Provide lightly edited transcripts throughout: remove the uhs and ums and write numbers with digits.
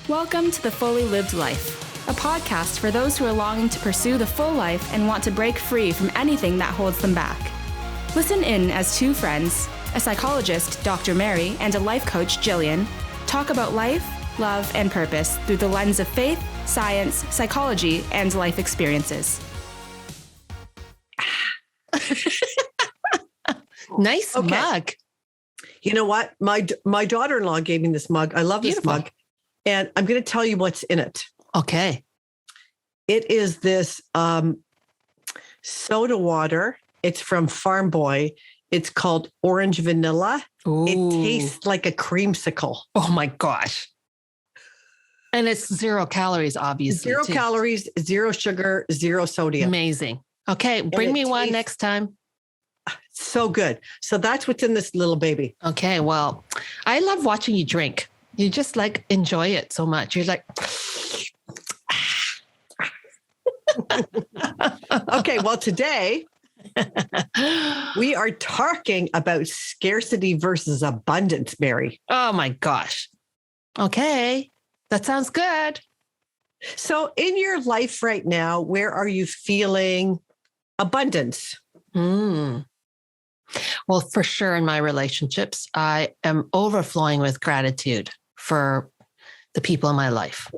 Welcome to The Fully Lived Life, a podcast for those who are longing to pursue the full life and want to break free from anything that holds them back. Listen in as two friends, a psychologist, Dr. Mary, and a life coach, Gillian, talk about life, love, and purpose through the lens of faith, science, psychology, and life experiences. Nice mug. You know what? My daughter-in-law gave me this mug. I love this mug. And I'm going to tell you what's in it. Okay. It is this soda water. It's from Farm Boy. It's called Orange Vanilla. Ooh. It tastes like a creamsicle. Oh my gosh. And it's 0 calories, obviously. 0 calories, 0 sugar, 0 sodium. Amazing. Okay. Bring me one next time. So good. So that's what's in this little baby. Okay. Well, I love watching you drink. You just like enjoy it so much. You're like, okay. Well, today we are talking about scarcity versus abundance, Mary. oh my gosh. Okay. That sounds good. So in your life right now, where are you feeling abundance? Well, for sure in my relationships, I am overflowing with gratitude for the people in my life.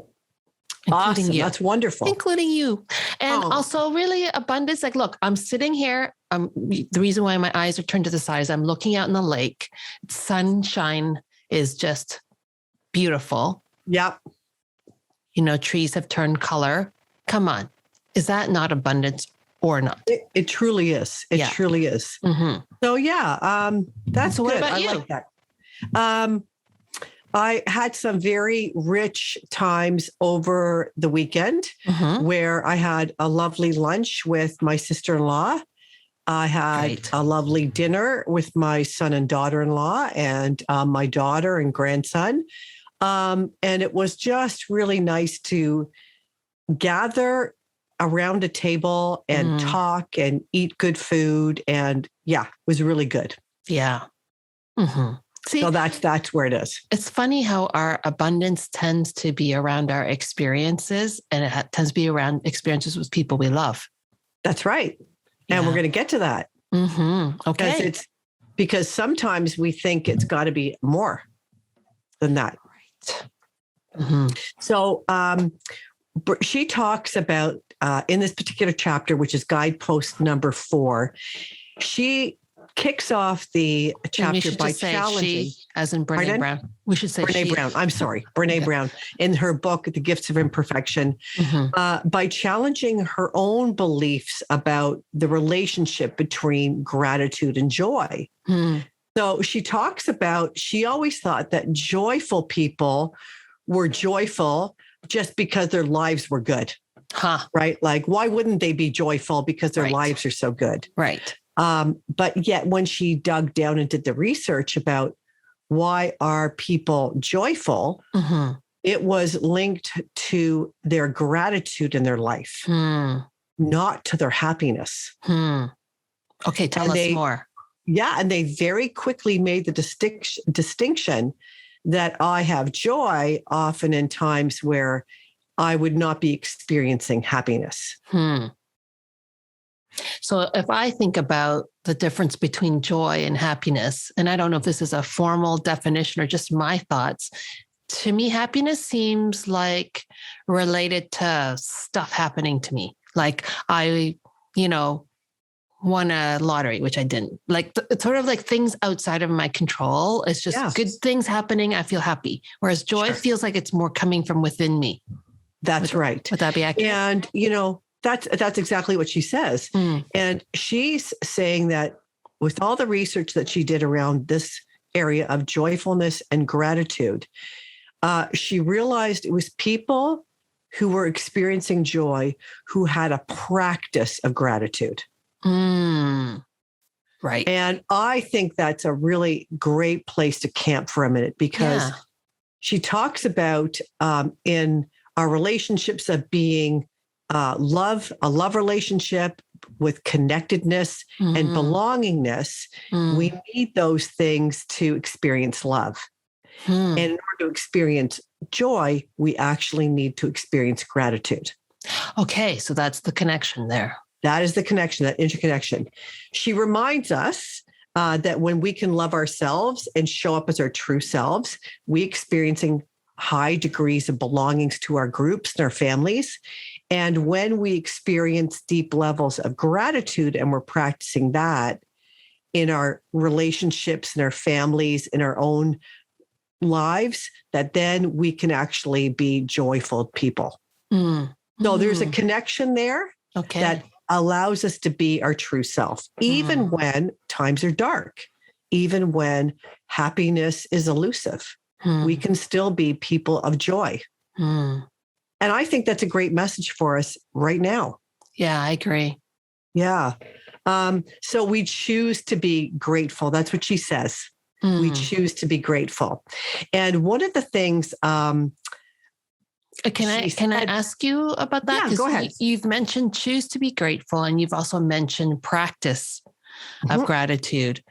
Including Awesome. you. That's wonderful. Including you. And also really abundance. Like, look, I'm sitting here. The reason why my eyes are turned to the side is I'm looking out in the lake. Sunshine is just beautiful. Yep. You know, trees have turned color. Come on. Is that not abundance or not? It truly is. It truly is. Mm-hmm. So yeah, that's So what good. about I you? like that. I had some very rich times over the weekend where I had a lovely lunch with my sister-in-law. I had a lovely dinner with my son and daughter-in-law and my daughter and grandson. And it was just really nice to gather around a table and talk and eat good food. And yeah, it was really good. Yeah. Mm-hmm. See, so that's where it is. It's funny how our abundance tends to be around our experiences, and it tends to be around experiences with people we love. That's right. And we're going to get to that. Okay. Because sometimes we think it's got to be more than that. Right. So she talks about in this particular chapter, which is guidepost number 4, she kicks off the chapter by challenging. She, as in Brene Brown. We should say Brene Brown. I'm sorry. Brene Brown in her book, The Gifts of Imperfection, by challenging her own beliefs about the relationship between gratitude and joy. So she talks about, she always thought that joyful people were joyful just because their lives were good. Right? Like, why wouldn't they be joyful because their lives are so good? Right. But yet when she dug down and did the research about why are people joyful, it was linked to their gratitude in their life, not to their happiness. Okay, tell us more. Yeah, and they very quickly made the distinction that I have joy often in times where I would not be experiencing happiness. So if I think about the difference between joy and happiness, and I don't know if this is a formal definition or just my thoughts, to me, happiness seems like related to stuff happening to me. Like I, won a lottery, which I didn't. Like it's sort of like things outside of my control. It's just good things happening. I feel happy. Whereas joy feels like it's more coming from within me. That's right. Would that be accurate? And, that's exactly what she says. And she's saying that with all the research that she did around this area of joyfulness and gratitude, she realized it was people who were experiencing joy who had a practice of gratitude. Right. And I think that's a really great place to camp for a minute because she talks about in our relationships of being a love relationship with connectedness and belongingness, we need those things to experience love. And in order to experience joy, we actually need to experience gratitude. Okay. So that's the connection there. That is the connection, that interconnection. She reminds us that when we can love ourselves and show up as our true selves, we experiencing high degrees of belongings to our groups and our families. And when we experience deep levels of gratitude and we're practicing that in our relationships, in our families, in our own lives, that then we can actually be joyful people. So there's a connection there that allows us to be our true self, even when times are dark, even when happiness is elusive. We can still be people of joy. And I think that's a great message for us right now. Yeah, I agree. Yeah. So we choose to be grateful. That's what she says. We choose to be grateful. And one of the things, Can I ask you about that? Yeah, go ahead. You've mentioned choose to be grateful, and you've also mentioned practice of gratitude.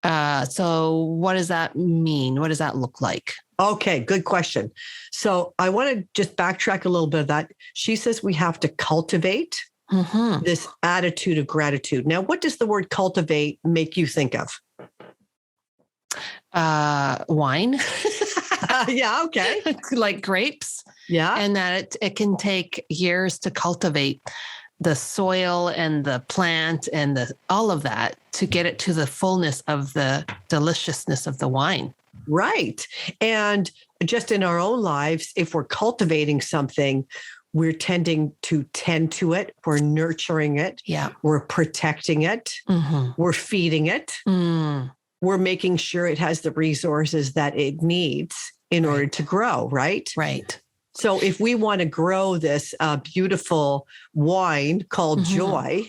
So what does that mean? What does that look like? Okay, good question. So I want to just backtrack a little bit of that. She says we have to cultivate this attitude of gratitude. Now, what does the word cultivate make you think of? Wine. Yeah, okay. Like grapes. Yeah. And that it can take years to cultivate the soil and the plant and all of that to get it to the fullness of the deliciousness of the wine. Right. And just in our own lives, if we're cultivating something, we're tending to tend to it. We're nurturing it. Yeah. We're protecting it. We're feeding it. We're making sure it has the resources that it needs in order to grow. Right. Right. So if we want to grow this beautiful wine called joy,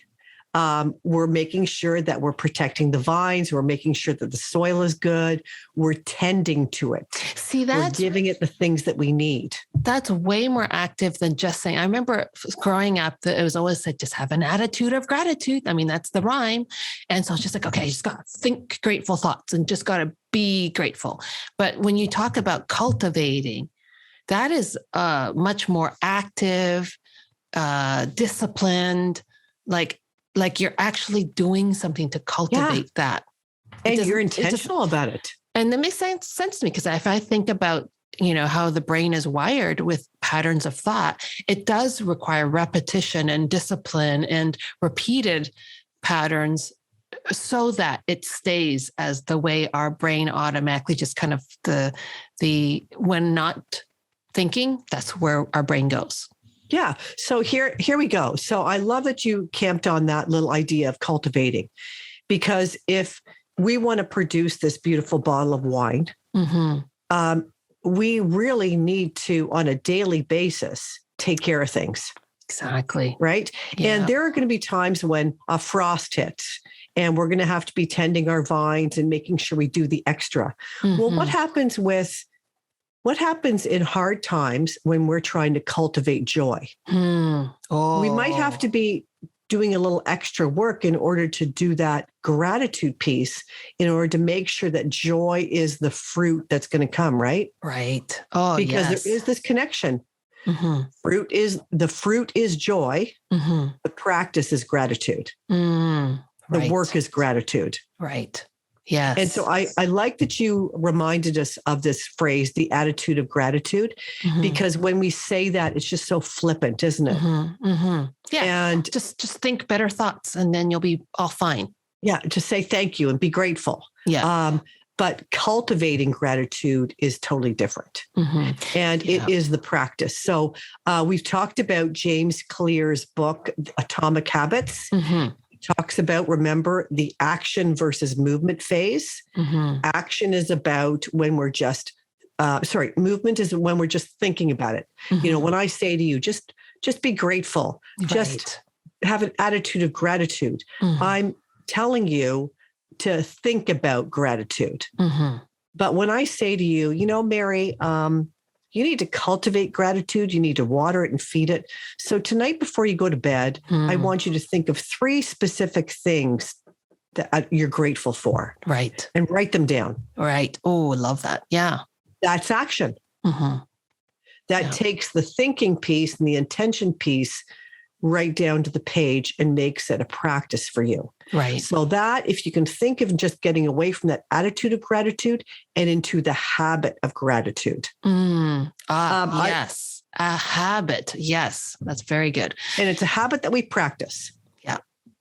we're making sure that we're protecting the vines. We're making sure that the soil is good. We're tending to it. See, we're giving it the things that we need. That's way more active than just saying, I remember growing up that it was always said, just have an attitude of gratitude. I mean, that's the rhyme. And so it's just like, okay, you just got to think grateful thoughts and just got to be grateful. But when you talk about cultivating, that is much more active, disciplined, like you're actually doing something to cultivate that. And you're intentional about it. And that makes sense to me because if I think about, how the brain is wired with patterns of thought, it does require repetition and discipline and repeated patterns so that it stays as the way our brain automatically just kind of when not thinking, that's where our brain goes. Yeah. So here we go. So I love that you camped on that little idea of cultivating, because if we want to produce this beautiful bottle of wine, we really need to, on a daily basis, take care of things. Exactly. Right. Yeah. And there are going to be times when a frost hits and we're going to have to be tending our vines and making sure we do the extra. Well, what happens in hard times when we're trying to cultivate joy? We might have to be doing a little extra work in order to do that gratitude piece, in order to make sure that joy is the fruit that's going to come, right? Right. Oh, because there is this connection. Fruit is joy. The practice is gratitude. The work is gratitude. Right. Yes. And so I like that you reminded us of this phrase, the attitude of gratitude, because when we say that, it's just so flippant, isn't it? Yeah. And just think better thoughts and then you'll be all fine. Yeah. Just say thank you and be grateful. Yeah. But cultivating gratitude is totally different. And it is the practice. So we've talked about James Clear's book, Atomic Habits. Talks about, remember, the action versus movement phase. Action is about when we're just, movement is when we're just thinking about it. When I say to you, just be grateful, just have an attitude of gratitude. I'm telling you to think about gratitude. But when I say to you, Mary, you need to cultivate gratitude. You need to water it and feed it. So tonight, before you go to bed, I want you to think of 3 specific things that you're grateful for. Right. And write them down. Right. Oh, I love that. Yeah. That's action. that takes the thinking piece and the intention piece right down to the page and makes it a practice for you. Right. So that if you can think of just getting away from that attitude of gratitude and into the habit of gratitude. Yes. A habit. Yes. That's very good. And it's a habit that we practice. Yeah.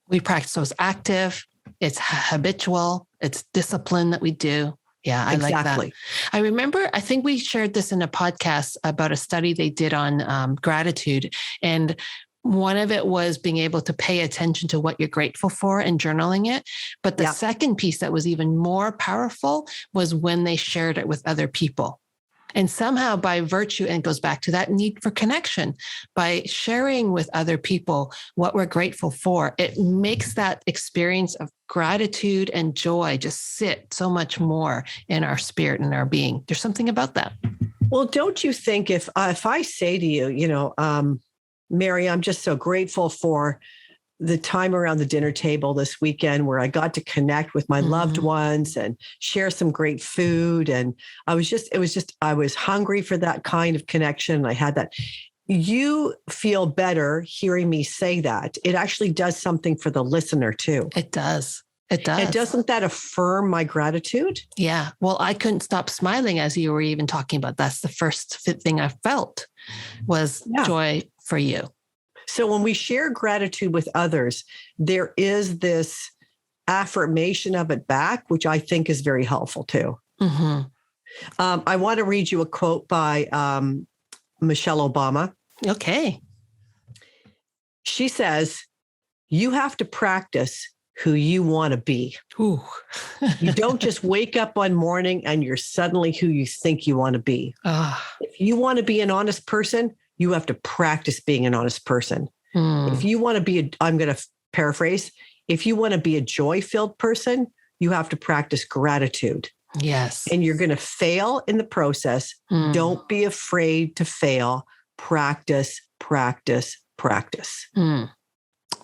We practice. So it's active, it's habitual, it's discipline that we do. Yeah, I like that. I remember, I think we shared this in a podcast about a study they did on gratitude. And one of it was being able to pay attention to what you're grateful for and journaling it. But the second piece that was even more powerful was when they shared it with other people. And somehow by virtue, and it goes back to that need for connection, by sharing with other people what we're grateful for, it makes that experience of gratitude and joy just sit so much more in our spirit and our being. There's something about that. Well, don't you think if I say to you, Mary, I'm just so grateful for the time around the dinner table this weekend where I got to connect with my loved ones and share some great food. And I was hungry for that kind of connection. I had that. You feel better hearing me say that. It actually does something for the listener too. It does. It does. And doesn't that affirm my gratitude? Yeah. Well, I couldn't stop smiling as you were even talking about. That's the first thing I felt was joy for you. So when we share gratitude with others, there is this affirmation of it back, which I think is very helpful too. Mm-hmm. I want to read you a quote by Michelle Obama. Okay. She says, "You have to practice who you want to be." Ooh. You don't just wake up one morning and you're suddenly who you think you want to be. If you want to be an honest person, you have to practice being an honest person. If you want to be, I'm going to paraphrase, if you want to be a joy-filled person, you have to practice gratitude. Yes. And you're going to fail in the process. Don't be afraid to fail. Practice, practice, practice.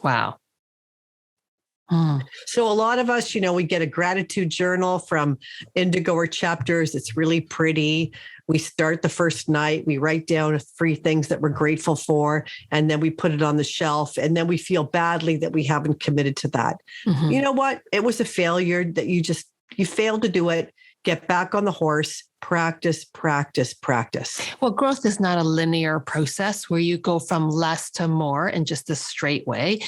Wow. So a lot of us, we get a gratitude journal from Indigo or Chapters. It's really pretty. We start the first night, we write down 3 things that we're grateful for, and then we put it on the shelf. And then we feel badly that we haven't committed to that. You know what? It was a failure that you failed to do it. Get back on the horse. Practice, practice, practice. Well, growth is not a linear process where you go from less to more in just a straight way.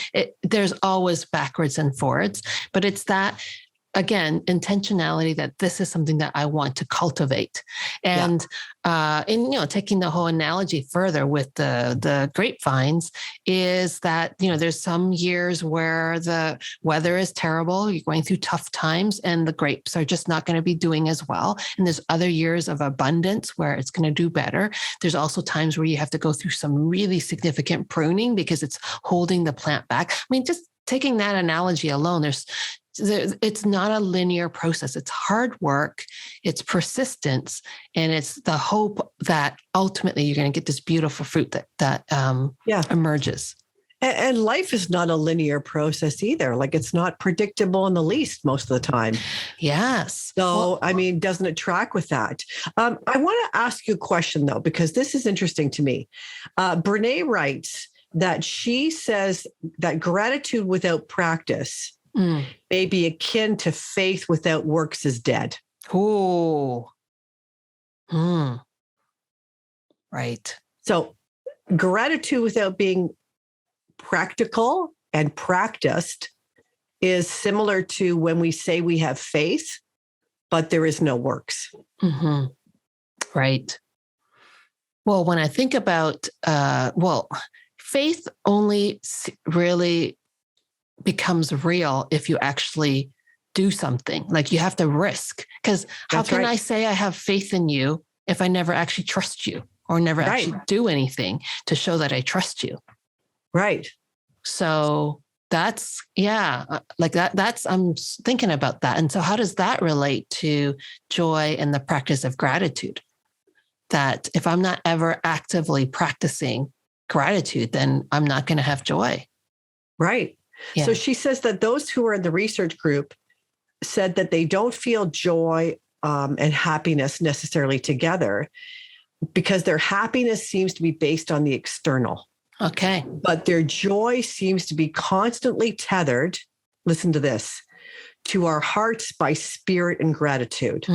There's always backwards and forwards, but it's that, again, intentionality that this is something that I want to cultivate. And taking the whole analogy further with the grapevines is that, there's some years where the weather is terrible, you're going through tough times and the grapes are just not going to be doing as well. And there's other years of abundance where it's going to do better. There's also times where you have to go through some really significant pruning because it's holding the plant back. I mean, just taking that analogy alone, it's not a linear process. It's hard work, it's persistence, and it's the hope that ultimately you're going to get this beautiful fruit that emerges. And life is not a linear process either. Like it's not predictable in the least most of the time. Yes. So, doesn't it track with that? I want to ask you a question though, because this is interesting to me. Brene writes that she says that gratitude without practice may be akin to faith without works is dead. Oh. Right. So gratitude without being practical and practiced is similar to when we say we have faith, but there is no works. Right. Well, when I think about, faith only really becomes real if you actually do something. Like you have to risk, because how can I say I have faith in you if I never actually trust you or never actually do anything to show that I trust you? Right. So that's, I'm thinking about that. And so how does that relate to joy and the practice of gratitude? That if I'm not ever actively practicing gratitude, then I'm not going to have joy. Right. Yeah. So she says that those who are in the research group said that they don't feel joy and happiness necessarily together. because their happiness seems to be based on the external. Okay. But their joy seems to be constantly tethered, listen to this, to our hearts by spirit and gratitude.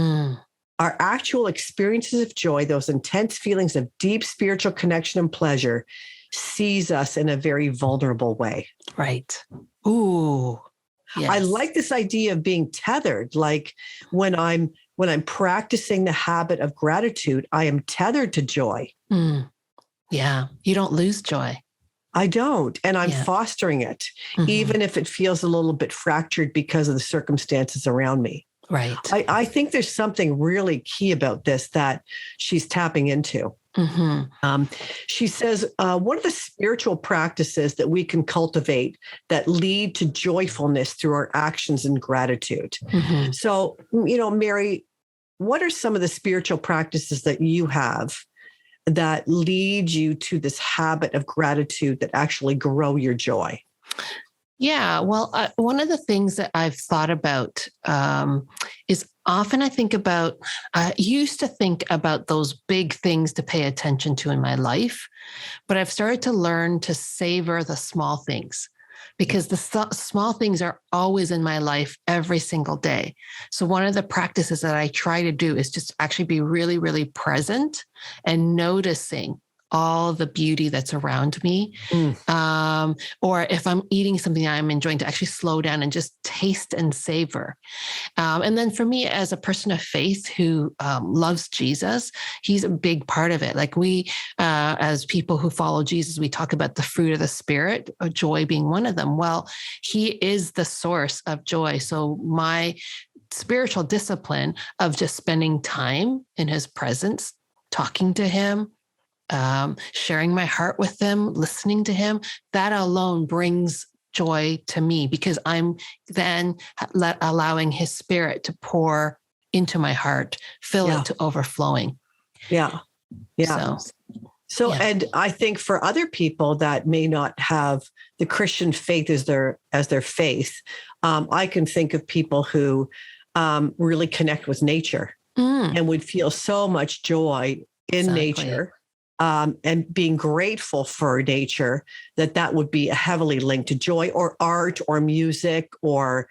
Our actual experiences of joy, those intense feelings of deep spiritual connection and pleasure, sees us in a very vulnerable way. Right. Ooh. Yes. I like this idea of being tethered. Like when I'm practicing the habit of gratitude, I am tethered to joy. Yeah. You don't lose joy. I don't. And I'm fostering it, even if it feels a little bit fractured because of the circumstances around me. Right. I think there's something really key about this that she's tapping into. She says, what are the spiritual practices that we can cultivate that lead to joyfulness through our actions and gratitude? So, Mary, what are some of the spiritual practices that you have that lead you to this habit of gratitude that actually grow your joy? Yeah, well, one of the things that I've thought about is often I used to think about those big things to pay attention to in my life, but I've started to learn to savor the small things, because the small things are always in my life every single day. So one of the practices that I try to do is just actually be really, really present and noticing all the beauty that's around me. Or if I'm eating something I'm enjoying, to actually slow down and just taste and savor. And then for me, as a person of faith who loves Jesus, he's a big part of it. Like we, as people who follow Jesus, we talk about the fruit of the Spirit, joy being one of them. Well, he is the source of joy. So my spiritual discipline of just spending time in his presence, talking to him, sharing my heart with him, listening to him, that alone brings joy to me, because I'm then allowing his Spirit to pour into my heart, fill it to overflowing. Yeah. So, and I think for other people that may not have the Christian faith as their faith, I can think of people who really connect with nature and would feel so much joy in nature. And being grateful for nature, that would be heavily linked to joy, or art or music or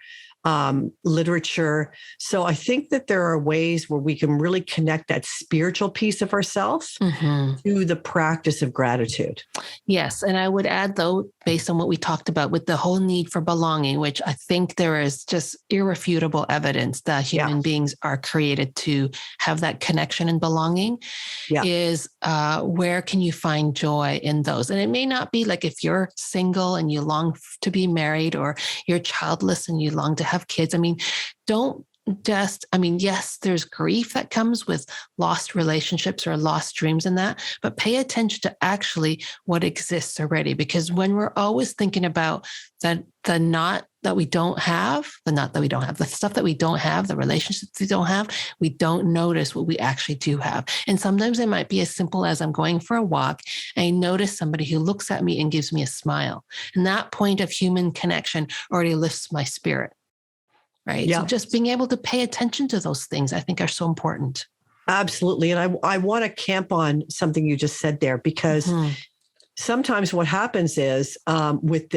literature. So I think that there are ways where we can really connect that spiritual piece of ourselves to the practice of gratitude. Yes. And I would add, though, based on what we talked about with the whole need for belonging, which I think there is just irrefutable evidence that human beings are created to have that connection and belonging, is where can you find joy in those? And it may not be like if you're single and you long to be married, or you're childless and you long to have kids. I mean, yes, there's grief that comes with lost relationships or lost dreams and that, but pay attention to actually what exists already. Because when we're always thinking about the stuff that we don't have, the relationships we don't have, we don't notice what we actually do have. And sometimes it might be as simple as I'm going for a walk and I notice somebody who looks at me and gives me a smile. And that point of human connection already lifts my spirit. Right. Yeah. So just being able to pay attention to those things, I think, are so important. Absolutely. And I want to camp on something you just said there, because sometimes what happens is with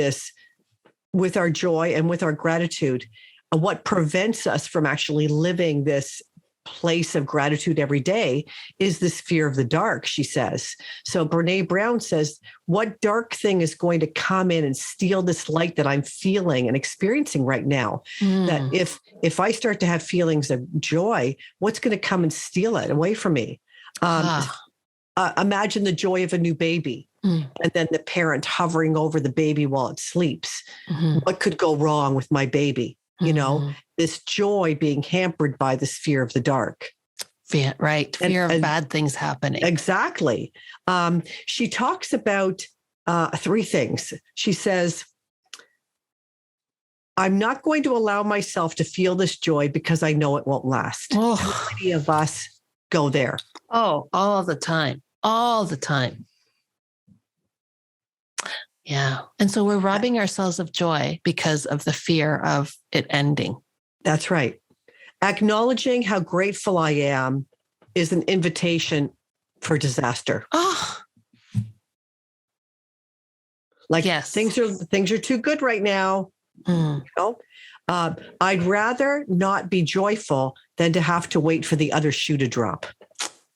our joy and with our gratitude, what prevents us from actually living this place of gratitude every day is this fear of the dark, she says. So Brene Brown says, what dark thing is going to come in and steal this light that I'm feeling and experiencing right now? That if I start to have feelings of joy, what's going to come and steal it away from me? Imagine the joy of a new baby. And then the parent hovering over the baby while it sleeps. What could go wrong with my baby? You know, this joy being hampered by this fear of the dark. Fear of bad things happening. Exactly. She talks about 3 things. She says, I'm not going to allow myself to feel this joy because I know it won't last. How many of us go there? Oh, all the time. All the time. Yeah. And so we're robbing ourselves of joy because of the fear of it ending. That's right. Acknowledging how grateful I am is an invitation for disaster. Oh, Like yes. things are too good right now. You know? I'd rather not be joyful than to have to wait for the other shoe to drop.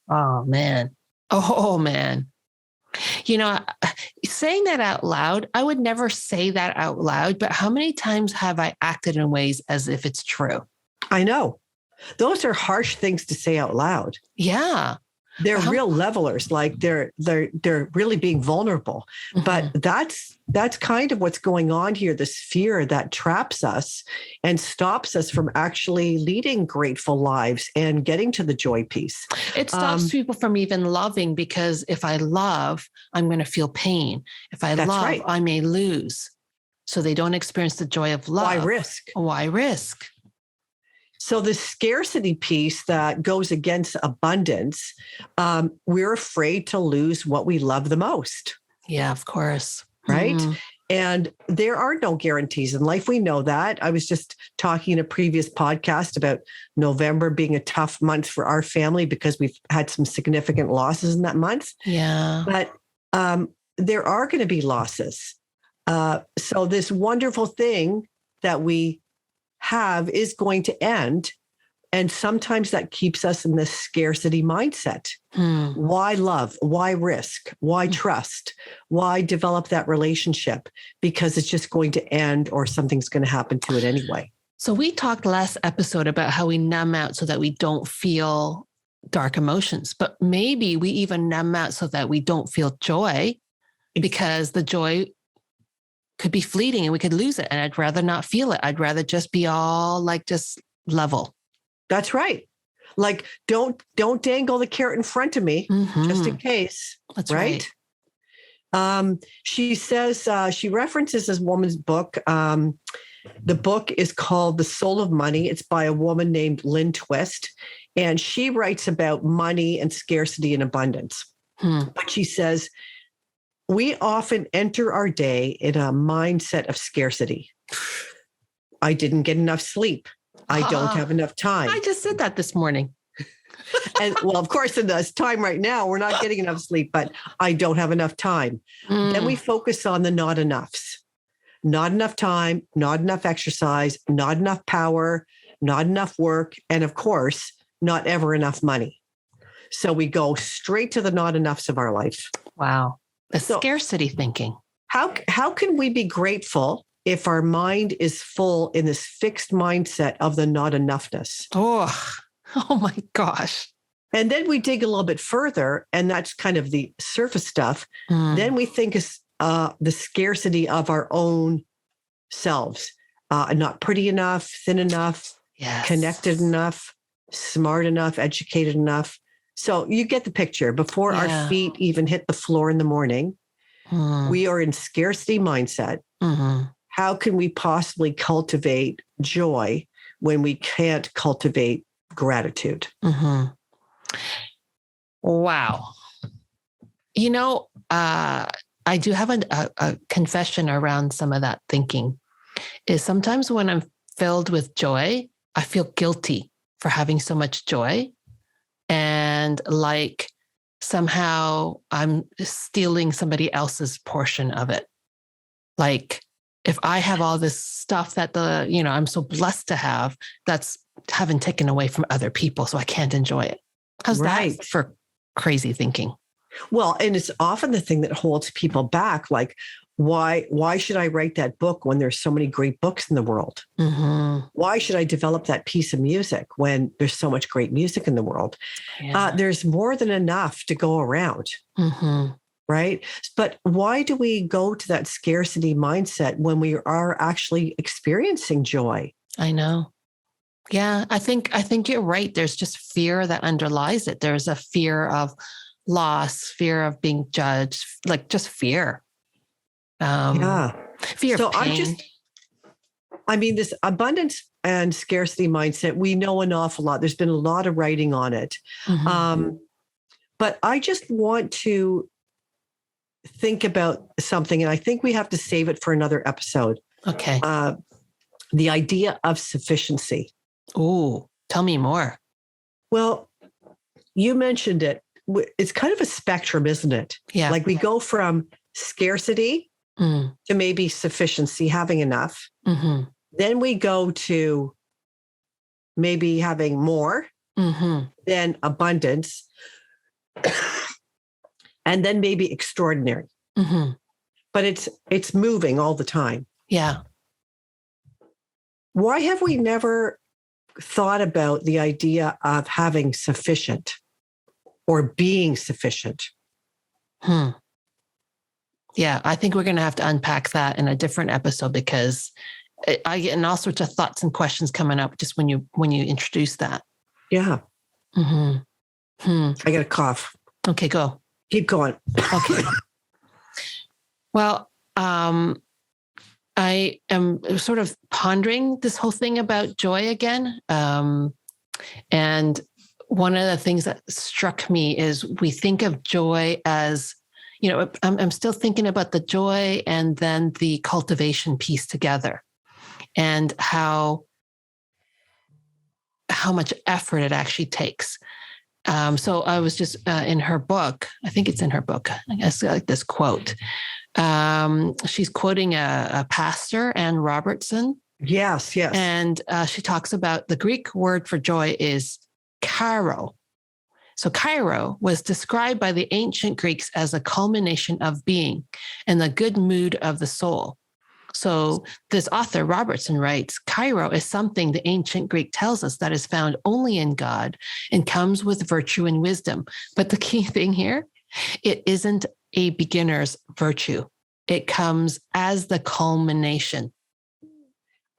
Oh, man. Oh, man. You know, saying that out loud, I would never say that out loud, but how many times have I acted in ways as if it's true? I know. Those are harsh things to say out loud. Yeah. They're real levelers, like they're really being vulnerable. But that's kind of what's going on here, this fear that traps us and stops us from actually leading grateful lives and getting to the joy piece. It stops people from even loving, because if I love, I'm going to feel pain. If I love, right. I may lose. So they don't experience the joy of love. Why risk? Why risk? So the scarcity piece that goes against abundance, we're afraid to lose what we love the most. Yeah, of course. Right. Mm-hmm. And there are no guarantees in life. We know that. I was just talking in a previous podcast about November being a tough month for our family because we've had some significant losses in that month. Yeah. But there are going to be losses. So this wonderful thing that we have is going to end. And sometimes that keeps us in this scarcity mindset. Why love? Why risk? Why trust? Why develop that relationship? Because it's just going to end, or something's going to happen to it anyway. So we talked last episode about how we numb out so that we don't feel dark emotions, but maybe we even numb out so that we don't feel joy, because the joy could be fleeting and we could lose it. And I'd rather not feel it. I'd rather just be all like just level. That's right. Like, don't dangle the carrot in front of me, just in case. That's right. She says, she references this woman's book. The book is called The Soul of Money. It's by a woman named Lynn Twist. And she writes about money and scarcity and abundance. But she says, we often enter our day in a mindset of scarcity. I didn't get enough sleep. I don't have enough time. I just said that this morning. And well, of course, in this time right now, we're not getting enough sleep, but I don't have enough time. Then we focus on the not enoughs. Not enough time, not enough exercise, not enough power, not enough work, and of course, not ever enough money. So we go straight to the not enoughs of our life. Wow. The scarcity thinking. How can we be grateful if our mind is full in this fixed mindset of the not enoughness? Oh my gosh. And then we dig a little bit further, and that's kind of the surface stuff. Then we think the scarcity of our own selves, not pretty enough, thin enough, connected enough, smart enough, educated enough. So you get the picture. Before our feet even hit the floor in the morning, we are in scarcity mindset. How can we possibly cultivate joy when we can't cultivate gratitude? Wow. You know, I do have a confession around some of that thinking. Is sometimes when I'm filled with joy, I feel guilty for having so much joy. And like somehow I'm stealing somebody else's portion of it. Like if I have all this stuff that I'm so blessed to have, that's having taken away from other people, so I can't enjoy it. How's that for crazy thinking? Well, and it's often the thing that holds people back. Like, why should I write that book when there's so many great books in the world? Why should I develop that piece of music when there's so much great music in the world? There's more than enough to go around. Right? But why do we go to that scarcity mindset when we are actually experiencing joy? I know. Yeah, I think you're right. There's just fear that underlies it. There's a fear of loss, fear of being judged, like just fear. Fear of pain. This abundance and scarcity mindset, we know an awful lot. There's been a lot of writing on it. But I just want to think about something, and I think we have to save it for another episode. Okay. The idea of sufficiency. Oh, tell me more. Well, you mentioned it. it's kind of a spectrum, isn't it? Yeah. Like we go from scarcity to maybe sufficiency, having enough. Mm-hmm. Then we go to maybe having more, then abundance, and then maybe extraordinary. But it's moving all the time. Yeah. Why have we never thought about the idea of having sufficient or being sufficient? Yeah, I think we're going to have to unpack that in a different episode, because I get all sorts of thoughts and questions coming up just when you introduce that. Yeah. I I got a cough. Okay, go. Keep going. Okay. Well, I am sort of pondering this whole thing about joy again. And one of the things that struck me is we think of joy as, I'm still thinking about the joy and then the cultivation piece together, and how much effort it actually takes. So I was just in her book, I think it's in her book, I guess, like this quote. She's quoting a pastor, Anne Robertson. Yes. And she talks about the Greek word for joy is kairo. So kairo was described by the ancient Greeks as a culmination of being and the good mood of the soul. So this author, Robertson, writes, kairo is something the ancient Greek tells us that is found only in God and comes with virtue and wisdom. But the key thing here, it isn't a beginner's virtue. It comes as the culmination.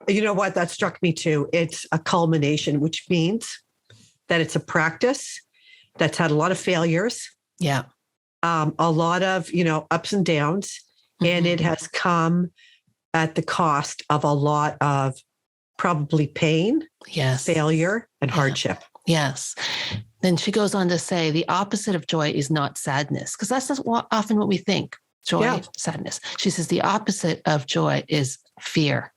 You know what? That struck me too. It's a culmination, which means that it's a practice that's had a lot of failures. Yeah. A lot of, ups and downs. And it has come at the cost of a lot of probably pain, failure, and hardship. Yes. Then she goes on to say the opposite of joy is not sadness, because that's often what we think. Joy, sadness. She says the opposite of joy is fear.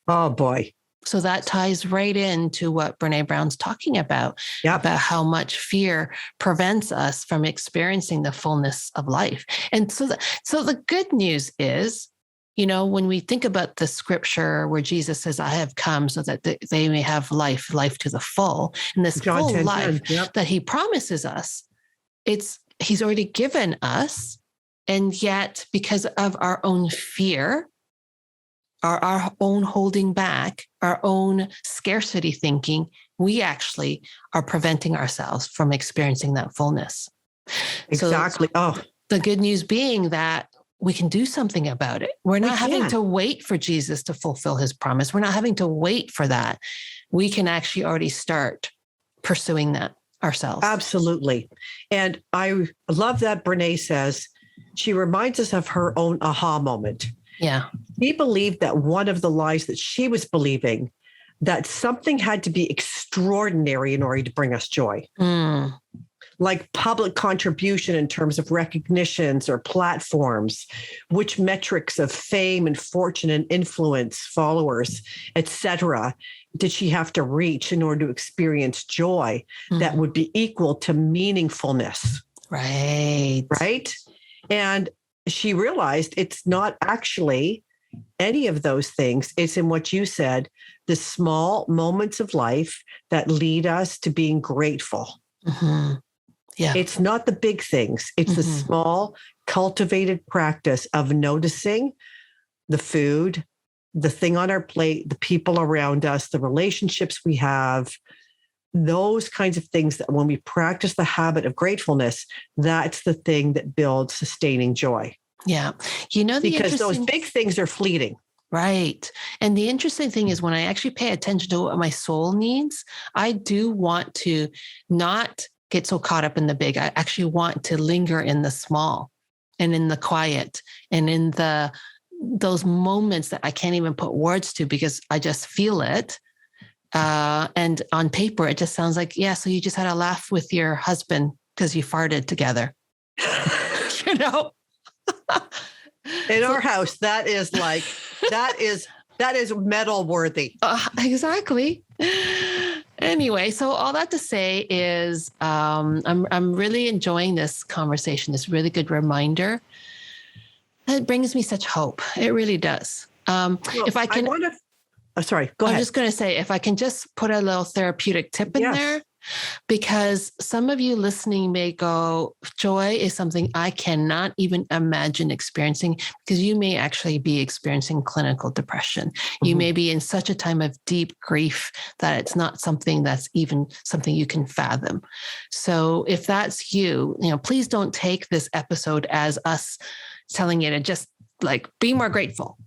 Oh, boy. So that ties right into what Brene Brown's talking about how much fear prevents us from experiencing the fullness of life. And so the good news is, when we think about the scripture where Jesus says, I have come so that they may have life to the full, and this John full 10, life 10, that he promises us, he's already given us. And yet, because of our own fear, our own holding back, our own scarcity thinking, we actually are preventing ourselves from experiencing that fullness. Exactly. So the good news being that we can do something about it. We're not having to wait for Jesus to fulfill his promise. We're not having to wait for that. We can actually already start pursuing that ourselves. Absolutely. And I love that Brene says, she reminds us of her own aha moment. Yeah. She believed that one of the lies that she was believing, that something had to be extraordinary in order to bring us joy. Like public contribution in terms of recognitions or platforms, which metrics of fame and fortune and influence, followers, etc., did she have to reach in order to experience joy that would be equal to meaningfulness? Right. And she realized it's not actually any of those things. It's in what you said, the small moments of life that lead us to being grateful. Yeah. It's not the big things. It's the small, cultivated practice of noticing the food, the thing on our plate, the people around us, the relationships we have, those kinds of things that when we practice the habit of gratefulness, that's the thing that builds sustaining joy. Yeah. Because those big things are fleeting. Right. And the interesting thing is when I actually pay attention to what my soul needs, I do want to not get so caught up in the big. I actually want to linger in the small and in the quiet and in those moments that I can't even put words to because I just feel it. And on paper, it just sounds like, so you just had a laugh with your husband because you farted together. In our house, that is medal worthy. Exactly. Anyway, so all that to say is I'm really enjoying this conversation, this really good reminder. It brings me such hope. It really does. If I can, sorry, go ahead. I'm just going to say, if I can just put a little therapeutic tip in there, because some of you listening may go, joy is something I cannot even imagine experiencing, because you may actually be experiencing clinical depression. You may be in such a time of deep grief that it's not something that's even something you can fathom. So if that's you, please don't take this episode as us telling you to just like be more grateful.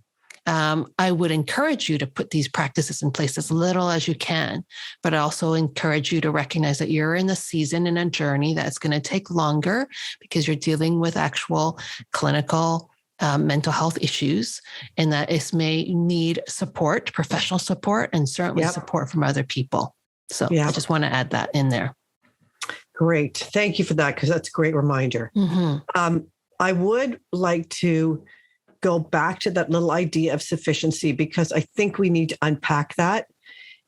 I would encourage you to put these practices in place as little as you can, but I also encourage you to recognize that you're in a season and a journey that's going to take longer because you're dealing with actual clinical mental health issues, and that it may need support, professional support, and certainly support from other people. So I just want to add that in there. Great. Thank you for that, because that's a great reminder. I would like to go back to that little idea of sufficiency, because I think we need to unpack that,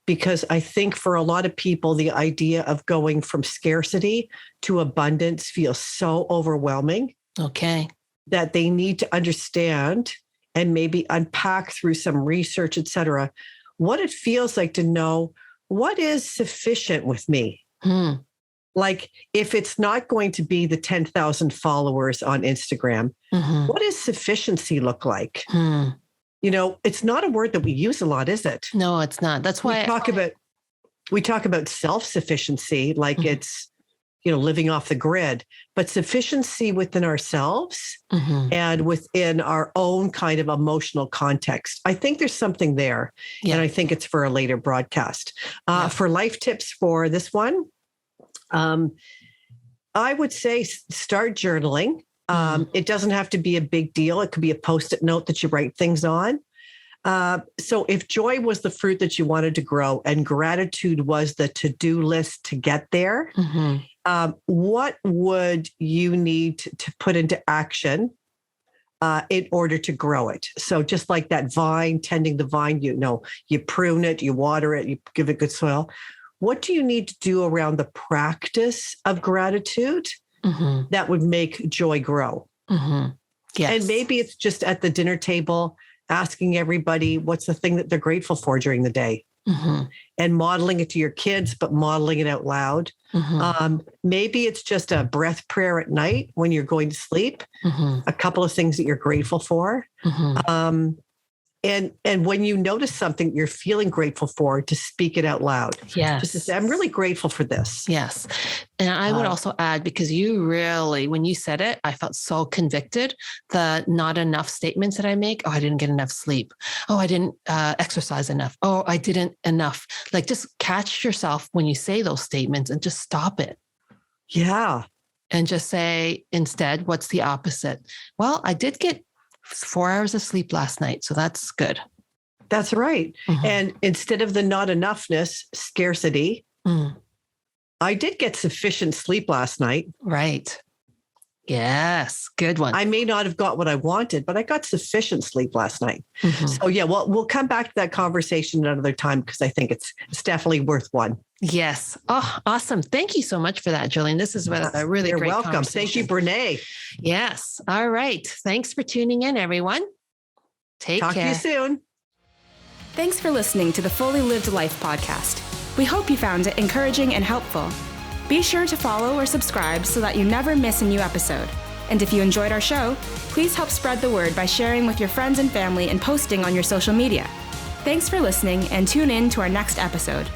because I think for a lot of people, the idea of going from scarcity to abundance feels so overwhelming. Okay. That they need to understand and maybe unpack through some research, et cetera, what it feels like to know what is sufficient with me. Like, if it's not going to be the 10,000 followers on Instagram, what does sufficiency look like? It's not a word that we use a lot, is it? No, it's not. That's why we talk about self-sufficiency, like it's, living off the grid, but sufficiency within ourselves and within our own kind of emotional context. I think there's something there. And I think it's for a later broadcast. For life tips for this one, I would say start journaling. It doesn't have to be a big deal. It could be a Post-it note that you write things on. So if joy was the fruit that you wanted to grow and gratitude was the to-do list to get there, what would you need to put into action in order to grow it? So just like that vine, tending the vine, you prune it, you water it, you give it good soil. What do you need to do around the practice of gratitude that would make joy grow? Yes. And maybe it's just at the dinner table, asking everybody what's the thing that they're grateful for during the day, and modeling it to your kids, but modeling it out loud. Maybe it's just a breath prayer at night when you're going to sleep, a couple of things that you're grateful for. And when you notice something you're feeling grateful for, to speak it out loud. Yes. Just to say, I'm really grateful for this. Yes. And I would also add, because you really, when you said it, I felt so convicted. The not enough statements that I make. Oh, I didn't get enough sleep. Oh, I didn't exercise enough. Oh, I didn't enough. Like, just catch yourself when you say those statements and just stop it. Yeah. And just say instead, what's the opposite? Well, I did get 4 hours of sleep last night, so that's good. That's right. And instead of the not enoughness, scarcity, I did get sufficient sleep last night. Right. Yes. Good one. I may not have got what I wanted, but I got sufficient sleep last night. So well, we'll come back to that conversation another time, because I think it's definitely worth one. Yes. Oh, awesome. Thank you so much for that, Gillian. This is a really You're great welcome. conversation. Thank you, Brene. Yes. All right. Thanks for tuning in, everyone. Take care. Talk to you soon. Thanks for listening to the Fully Lived Life podcast. We hope you found it encouraging and helpful. Be sure to follow or subscribe so that you never miss a new episode. And if you enjoyed our show, please help spread the word by sharing with your friends and family and posting on your social media. Thanks for listening, and tune in to our next episode.